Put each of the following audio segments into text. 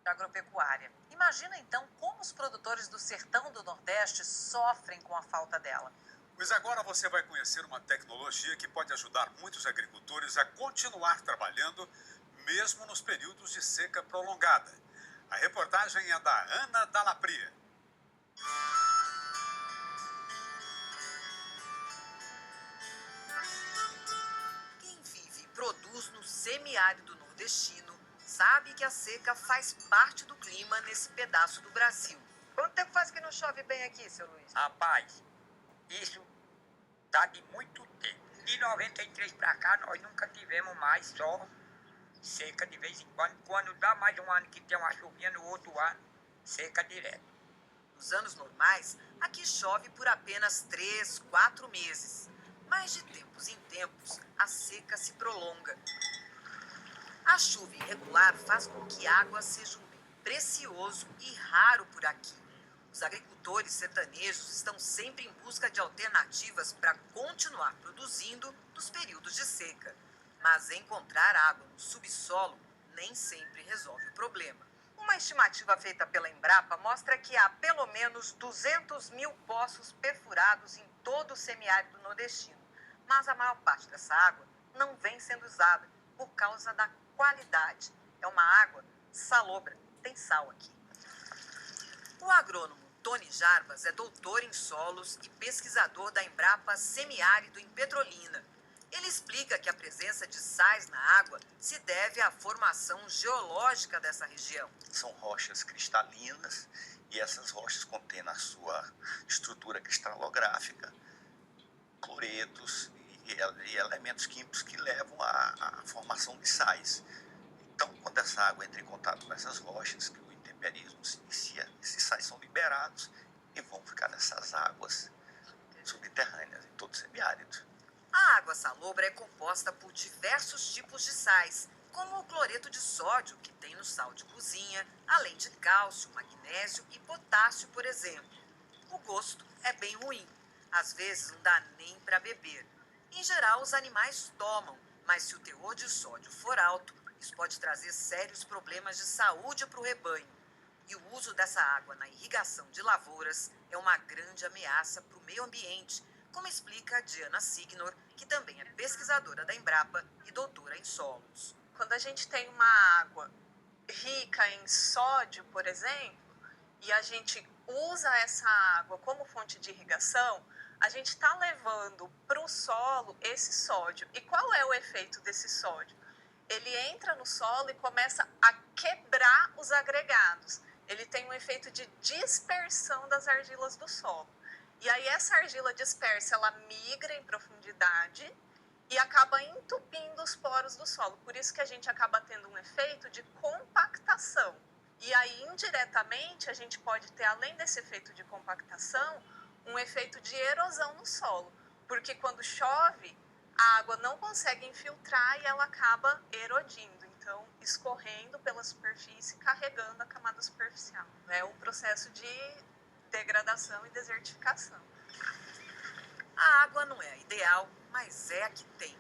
agropecuária. Imagina então como os produtores do sertão do Nordeste sofrem com a falta dela. Pois agora você vai conhecer uma tecnologia que pode ajudar muitos agricultores a continuar trabalhando, mesmo nos períodos de seca prolongada. A reportagem é da Ana Dalapria. Quem vive e produz no semiárido nordestino sabe que a seca faz parte do clima nesse pedaço do Brasil. Quanto tempo faz que não chove bem aqui, seu Luiz? Rapaz, isso tá de muito tempo. De 93 pra cá, nós nunca tivemos mais, só seca de vez em quando. Quando dá mais um ano que tem uma chuvinha, no outro ano, seca direto. Nos anos normais, aqui chove por apenas 3, 4 meses. Mas de tempos em tempos, a seca se prolonga. A chuva irregular faz com que a água seja um bem precioso e raro por aqui. Os agricultores sertanejos estão sempre em busca de alternativas para continuar produzindo nos períodos de seca. Mas encontrar água no subsolo nem sempre resolve o problema. Uma estimativa feita pela Embrapa mostra que há pelo menos 200 mil poços perfurados em todo o semiárido nordestino. Mas a maior parte dessa água não vem sendo usada por causa da qualidade. É uma água salobra, tem sal aqui. O agrônomo Tony Jarbas é doutor em solos e pesquisador da Embrapa Semiárido em Petrolina. Ele explica que a presença de sais na água se deve à formação geológica dessa região. São rochas cristalinas e essas rochas contêm na sua estrutura cristalográfica cloretos e elementos químicos que levam à formação de sais. Então, quando essa água entra em contato com essas rochas, que o intemperismo se inicia, esses sais são liberados e vão ficar nessas águas subterrâneas, em todo o semiárido. A água salobra é composta por diversos tipos de sais, como o cloreto de sódio, que tem no sal de cozinha, além de cálcio, magnésio e potássio, por exemplo. O gosto é bem ruim. Às vezes não dá nem para beber. Em geral, os animais tomam, mas se o teor de sódio for alto, isso pode trazer sérios problemas de saúde para o rebanho. E o uso dessa água na irrigação de lavouras é uma grande ameaça para o meio ambiente, como explica a Diana Signor, que também é pesquisadora da Embrapa e doutora em solos. Quando a gente tem uma água rica em sódio, por exemplo, e a gente usa essa água como fonte de irrigação, a gente está levando para o solo esse sódio. E qual é o efeito desse sódio? Ele entra no solo e começa a quebrar os agregados. Ele tem um efeito de dispersão das argilas do solo. E aí essa argila dispersa, ela migra em profundidade e acaba entupindo os poros do solo. Por isso que a gente acaba tendo um efeito de compactação. E aí, indiretamente, a gente pode ter, além desse efeito de compactação, um efeito de erosão no solo. Porque quando chove, a água não consegue infiltrar e ela acaba erodindo. Então, escorrendo pela superfície, carregando a camada superficial. É um processo de degradação e desertificação. A água não é a ideal, mas é a que tem.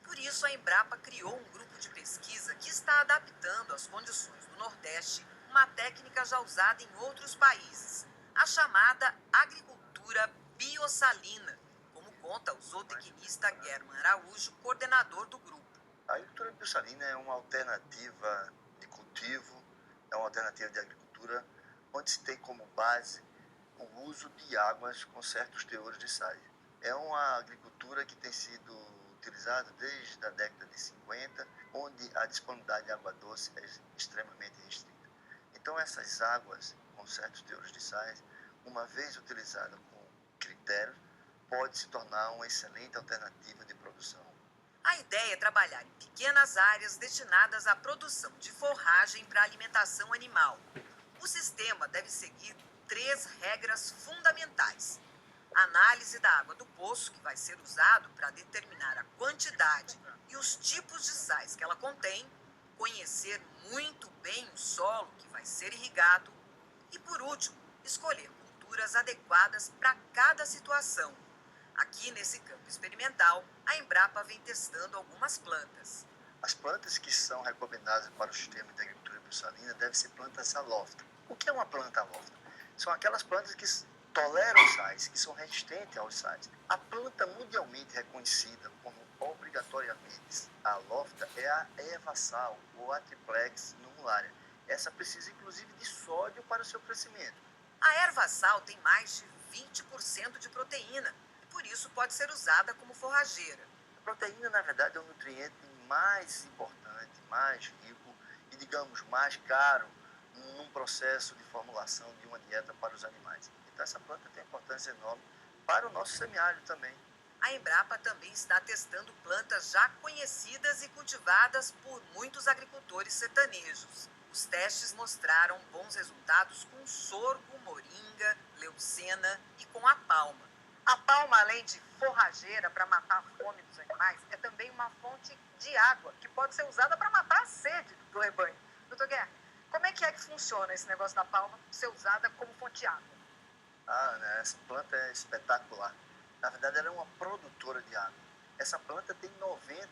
Por isso, a Embrapa criou um grupo de pesquisa que está adaptando às condições do Nordeste uma técnica já usada em outros países, a chamada agricultura biossalina, como conta o zootecnista German Araújo, coordenador do grupo. A agricultura biossalina é uma alternativa de cultivo, é uma alternativa de agricultura onde se tem como base o uso de águas com certos teores de sais. É uma agricultura que tem sido utilizada desde a década de 50, onde a disponibilidade de água doce é extremamente restrita. Então essas águas com certos teores de sais, uma vez utilizada com critérios, pode se tornar uma excelente alternativa de produção. A ideia é trabalhar em pequenas áreas destinadas à produção de forragem para alimentação animal. O sistema deve seguir 3 regras fundamentais: a análise da água do poço, que vai ser usado para determinar a quantidade e os tipos de sais que ela contém, conhecer muito bem o solo que vai ser irrigado e, por último, escolher culturas adequadas para cada situação. Aqui nesse campo experimental, a Embrapa vem testando algumas plantas. As plantas que são recomendadas para o sistema de agricultura biossalina devem ser plantas alófitas. O que é uma planta alófita? São aquelas plantas que toleram sais, que são resistentes aos sais. A planta mundialmente reconhecida como obrigatoriamente alófita é a Erva-sal ou a Triplex numularia. Essa precisa inclusive de sódio para o seu crescimento. A erva-sal tem mais de 20% de proteína e por isso pode ser usada como forrageira. A proteína, na verdade, é o nutriente mais importante, mais rico e, digamos, mais caro num processo de formulação de uma dieta para os animais. Então, essa planta tem importância enorme para o nosso semiárido também. A Embrapa também está testando plantas já conhecidas e cultivadas por muitos agricultores sertanejos. Os testes mostraram bons resultados com sorgo, moringa, leucena e com a palma. A palma, além de forrageira para matar a fome dos animais, é também uma fonte de água que pode ser usada para matar a sede do rebanho. Doutor Guerra, como é que funciona esse negócio da palma ser usada como fonte de água? Né, essa planta é espetacular. Na verdade, ela é uma produtora de água. Essa planta tem 90%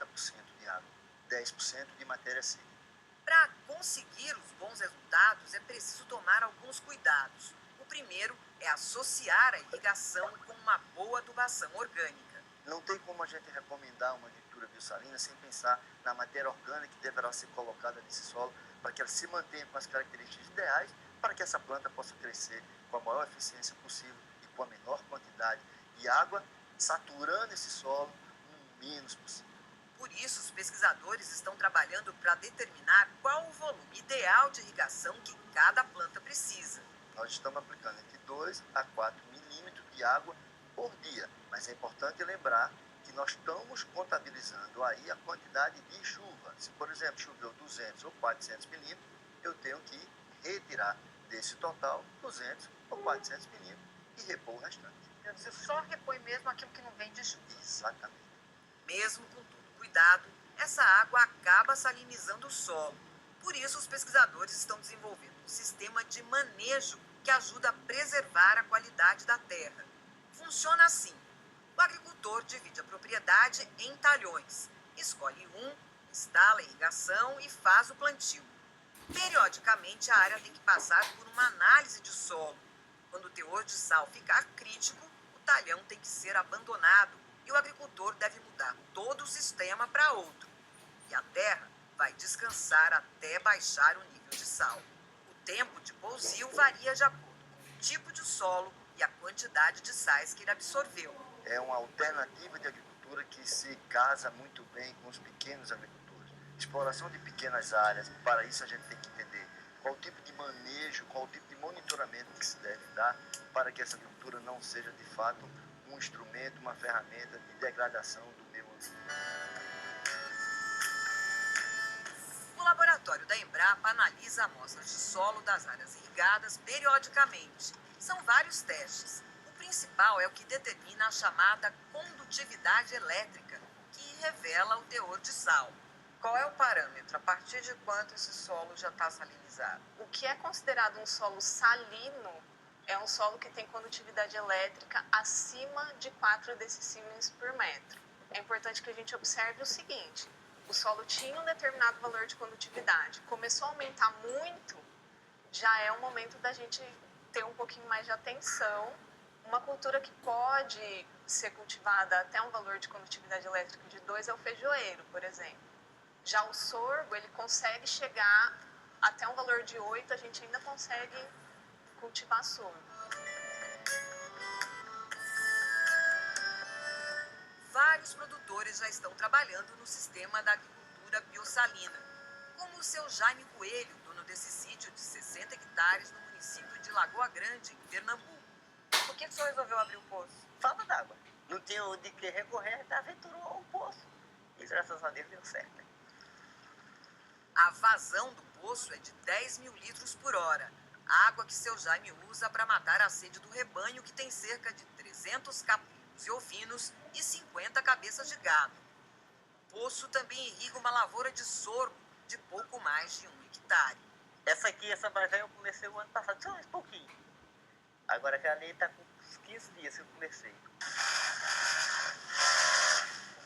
de água, 10% de matéria seca. Para conseguir os bons resultados, é preciso tomar alguns cuidados. O primeiro é associar a irrigação com uma boa adubação orgânica. Não tem como a gente recomendar uma agricultura biossalina sem pensar na matéria orgânica que deverá ser colocada nesse solo para que ela se mantenha com as características ideais para que essa planta possa crescer com a maior eficiência possível e com a menor quantidade de água, saturando esse solo o menos possível. Por isso, os pesquisadores estão trabalhando para determinar qual o volume ideal de irrigação que cada planta precisa. Nós estamos aplicando entre 2 a 4 milímetros de água por dia, mas é importante lembrar que nós estamos contabilizando aí a quantidade de chuva. Se, por exemplo, choveu 200 ou 400 milímetros, eu tenho que retirar desse total 200 ou 400 milímetros e repor o restante. Você só repõe mesmo aquilo que não vem de chuva. Exatamente. Mesmo com todo cuidado, essa água acaba salinizando o solo. Por isso, os pesquisadores estão desenvolvendo um sistema de manejo que ajuda a preservar a qualidade da terra. Funciona assim. O agricultor divide a propriedade em talhões, escolhe um, instala a irrigação e faz o plantio. Periodicamente, a área tem que passar por uma análise de solo. Quando o teor de sal ficar crítico, o talhão tem que ser abandonado e o agricultor deve mudar todo o sistema para outro. E a terra vai descansar até baixar o nível de sal. O tempo de pousio varia de acordo com o tipo de solo e a quantidade de sais que ele absorveu. É uma alternativa de agricultura que se casa muito bem com os pequenos agricultores. Exploração de pequenas áreas, para isso a gente tem que entender qual o tipo de manejo, qual o tipo de monitoramento que se deve dar para que essa agricultura não seja de fato um instrumento, uma ferramenta de degradação do meio ambiente. O laboratório da Embrapa analisa amostras de solo das áreas irrigadas periodicamente. São vários testes. O principal é o que determina a chamada condutividade elétrica, que revela o teor de sal. Qual é o parâmetro? A partir de quanto esse solo já está salinizado? O que é considerado um solo salino é um solo que tem condutividade elétrica acima de 4 decisiemens por metro. É importante que a gente observe o seguinte: o solo tinha um determinado valor de condutividade, começou a aumentar muito, já é o momento da gente ter um pouquinho mais de atenção. Uma cultura que pode ser cultivada até um valor de condutividade elétrica de 2 é o feijoeiro, por exemplo. Já o sorgo, ele consegue chegar até um valor de 8, a gente ainda consegue cultivar sorgo. Vários produtores já estão trabalhando no sistema da agricultura biossalina, como o seu Jaime Coelho, dono desse sítio de 60 hectares no município de Lagoa Grande, em Pernambuco. Por que o senhor resolveu abrir o poço? Falta d'água. Não tinha de que recorrer, aventurou um poço. E graças a Deus deu certo. Né? A vazão do poço é de 10 mil litros por hora. Água que seu Jaime usa para matar a sede do rebanho, que tem cerca de 300 caprinos e ovinos e 50 cabeças de gado. O poço também irriga uma lavoura de sorgo de pouco mais de 1 hectare. Essa mais velha eu comecei o ano passado, só um pouquinho. Agora aquela ali está com uns 15 dias que eu comecei. Com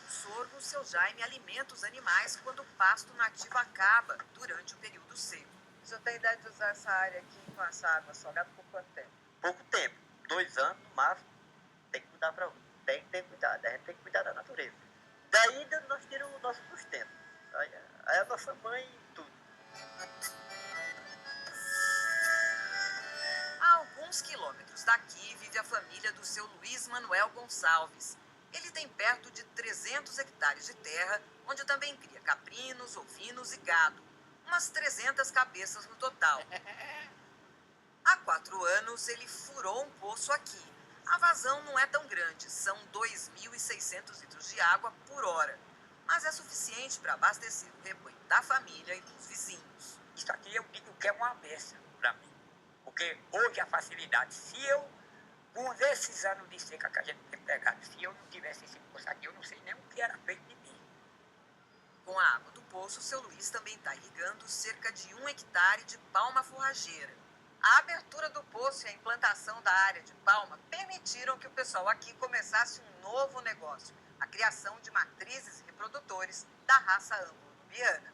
o sorgo, seu Jaime alimenta os animais quando o pasto nativo acaba durante o período seco. O senhor tem ideia de usar essa área aqui com essa água salgada por quanto tempo? Pouco tempo, 2 anos no máximo, tem que mudar para outro. Tem que ter cuidado, a gente tem que cuidar da natureza. Daí nós tiramos o nosso sustento. Aí a nossa mãe e tudo. A alguns quilômetros daqui vive a família do seu Luiz Manuel Gonçalves. Ele tem perto de 300 hectares de terra, onde também cria caprinos, ovinos e gado. Umas 300 cabeças no total. Há 4 anos ele furou um poço aqui. A vazão não é tão grande, são 2.600 litros de água por hora. Mas é suficiente para abastecer o rebanho da família e dos vizinhos. Isso aqui eu digo que é uma benção para mim. Porque hoje a facilidade, se eu, com esses anos de seca que a gente tem pegado, se eu não tivesse esse poço aqui, eu não sei nem o que era feito de mim. Com a água do poço, o seu Luiz também está irrigando cerca de 1 hectare de palma forrageira. A abertura do poço e a implantação da área de palma permitiram que o pessoal aqui começasse um novo negócio, a criação de matrizes e reprodutores da raça anglo-nubiana.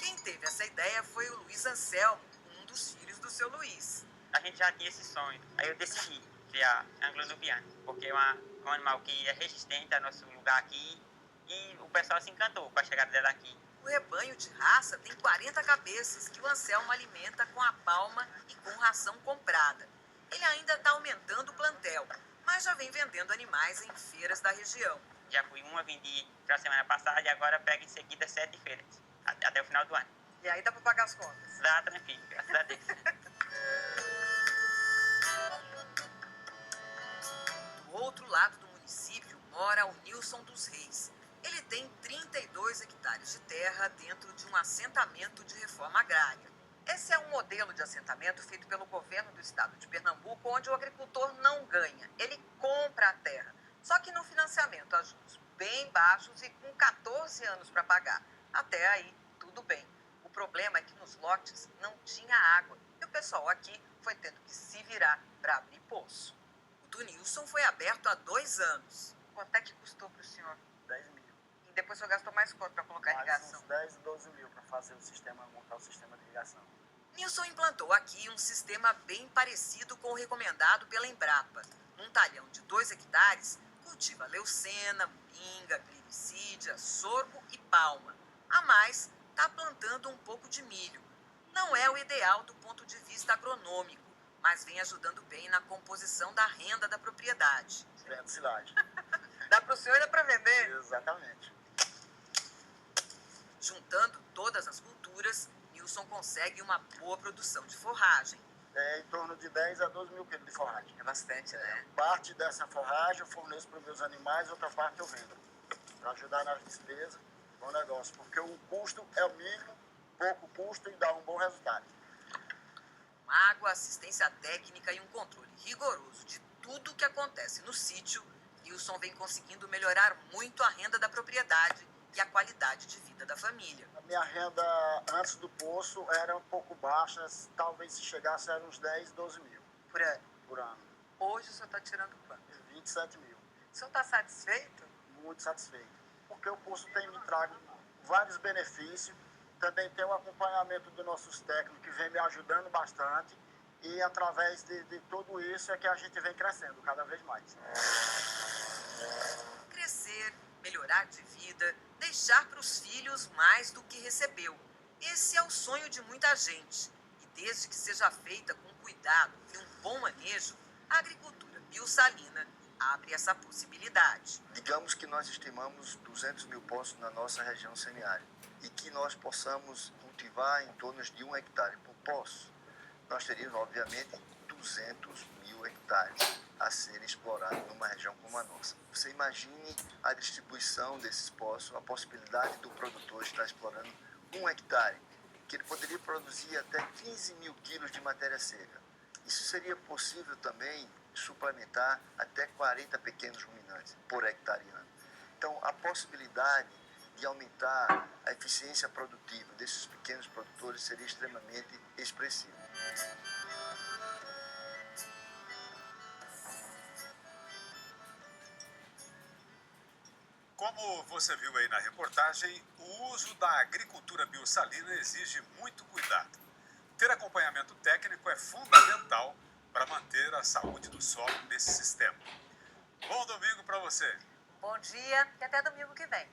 Quem teve essa ideia foi o Luiz Anselmo, um dos filhos do seu Luiz. A gente já tinha esse sonho, aí eu decidi criar anglo-nubiana, porque é um animal que é resistente ao nosso lugar aqui e o pessoal se encantou com a chegada dela aqui. O rebanho de raça tem 40 cabeças que o Anselmo alimenta com a palma e com ração comprada. Ele ainda está aumentando o plantel, mas já vem vendendo animais em feiras da região. Já fui vendi na semana passada e agora pego em seguida 7 feiras, até o final do ano. E aí dá para pagar as contas? Dá tranquilo, graças a Deus. Do outro lado do município mora o Nilson dos Reis. Ele tem 32 hectares de terra dentro de um assentamento de reforma agrária. Esse é um modelo de assentamento feito pelo governo do estado de Pernambuco, onde o agricultor não ganha, ele compra a terra. Só que no financiamento a juros bem baixos e com 14 anos para pagar. Até aí, tudo bem. O problema é que nos lotes não tinha água e o pessoal aqui foi tendo que se virar para abrir poço. O do Nilson foi aberto há 2 anos. Quanto é que custou para o senhor? 10 mil. E depois o senhor gastou mais quanto para colocar irrigação? Uns 10, 12 mil para fazer o sistema, montar o sistema de irrigação. Nilson implantou aqui um sistema bem parecido com o recomendado pela Embrapa. Num talhão de 2 hectares, cultiva leucena, moringa, glicídia, sorgo e palma. A mais, está plantando um pouco de milho. Não é o ideal do ponto de vista agronômico, mas vem ajudando bem na composição da renda da propriedade. Vendo silagem. Dá para o senhor e dá para vender? Exatamente. Juntando todas as culturas, Nilson consegue uma boa produção de forragem. É em torno de 10 a 12 mil quilos de forragem. É bastante, né? Parte dessa forragem eu forneço para os meus animais, outra parte eu vendo. Para ajudar nas despesas, bom negócio. Porque o custo é o mínimo, pouco custo e dá um bom resultado. Com água, assistência técnica e um controle rigoroso de tudo o que acontece no sítio, Nilson vem conseguindo melhorar muito a renda da propriedade e a qualidade de vida da família. A minha renda antes do poço era um pouco baixa, talvez se chegasse a uns 10, 12 mil Por ano. por ano. Hoje o senhor está tirando quanto? 27 mil. O senhor está satisfeito? Muito satisfeito. Porque o poço tem me trago vários benefícios. Também tem o acompanhamento dos nossos técnicos que vem me ajudando bastante. E através de tudo isso é que a gente vem crescendo cada vez mais. Crescer, melhorar de vida, deixar para os filhos mais do que recebeu. Esse é o sonho de muita gente. E desde que seja feita com cuidado e um bom manejo, a agricultura biossalina abre essa possibilidade. Digamos que nós estimamos 200 mil poços na nossa região semiárida e que nós possamos cultivar em torno de 1 hectare por poço. Nós teríamos, obviamente, 200 mil hectares a serem explorados numa região como a nossa. Você imagine a distribuição desses poços, a possibilidade do produtor estar explorando 1 hectare, que ele poderia produzir até 15 mil quilos de matéria seca. Isso seria possível também suplementar até 40 pequenos ruminantes por hectare ano. Então, a possibilidade de aumentar a eficiência produtiva desses pequenos produtores seria extremamente expressiva. Como Como você viu aí na reportagem, o uso da agricultura biossalina exige muito cuidado. Ter acompanhamento técnico é fundamental para manter a saúde do solo nesse sistema. Bom domingo para você! Bom dia e até domingo que vem.